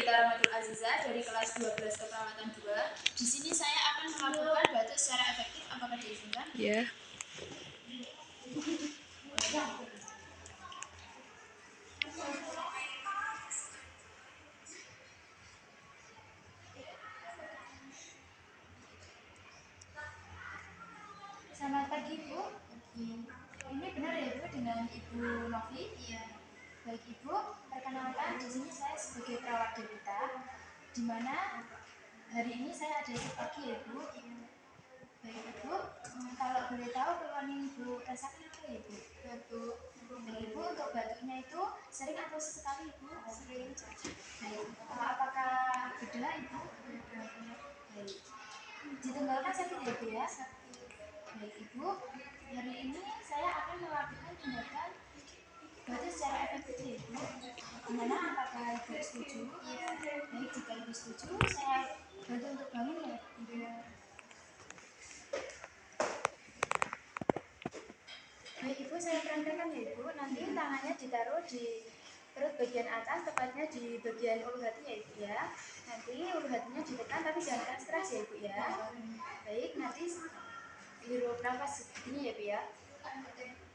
Gita Rahmatul Aziza dari kelas 12 keperawatan 2. Di sini saya akan melakukan batuk secara efektif. Apakah diizinkan? Ya. Selamat pagi, Ibu. Ini benar ya, Bu, dengan Ibu Novi? Iya. Baik, Ibu, perkenalkan di sini saya sebagai perawat Gita, di mana hari ini saya ada shift pagi ya, Bu. Baik, Ibu, kalau boleh tahu keluhan yang Ibu rasakan apa ya, Bu? Batuk. Baik, Ibu, untuk batuknya itu sering atau sesekali, Ibu? Sering. Baik, apakah gejala, Ibu? Baik. Ditunggalkan sakit ya, Bu, ya? Baik, Ibu, hari ini saya akan melakukan tindakan batuk secara efektif ya, Ibu. Gimana, apakah Ibu setuju? Iya. Baik, jika Ibu setuju, saya bantu untuk bangun ya, Ibu. Baik, Ibu, saya perhatikan ya, Ibu. Nanti tangannya ditaruh di perut bagian atas, tepatnya di bagian ulu hati ya, Ibu, ya. Nanti ulu hatinya ditekan, tapi jangan stres ya, Ibu, ya. Baik, nanti hirup nafas begini ya, Bu, ya.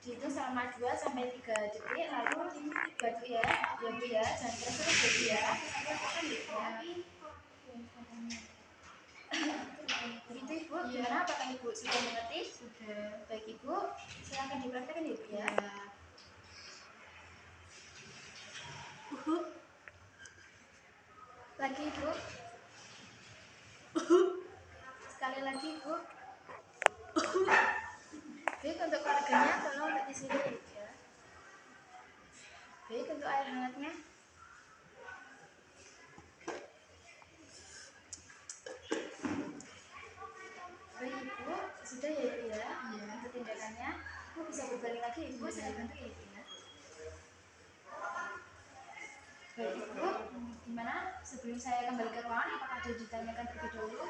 Dihitung selama 2 sampai 3 detik, lalu batuk ya, Bu, ya. Jangan terus ya, Bu, ya. Begitu, Ibu. Gimana? Apakah Ibu sudah mengerti? Sudah. Baik, Ibu, silakan dipraktekkan ya, Bu, ya. Lagi, Ibu. Sekali lagi, Ibu. Baik, untuk keluarganya tolong untuk di sini ya. Baik, untuk air hangatnya. Baik, Ibu, sudah ya, Ibu, ya. Iya. Untuk tindakannya, Ibu bisa berbalik lagi, Ibu. Saya bantu ya, Ibu, ya. Baik, Ibu, gimana? Sebelum saya kembali ke ruangan, apakah ada ditanyakan terlebih dahulu?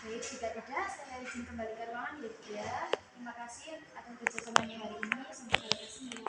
Baik, jika tidak, saya izin kembali ke ruangan ya, Ibu, ya. Terima kasih atas kerjasamanya hari ini. Sampai jumpa.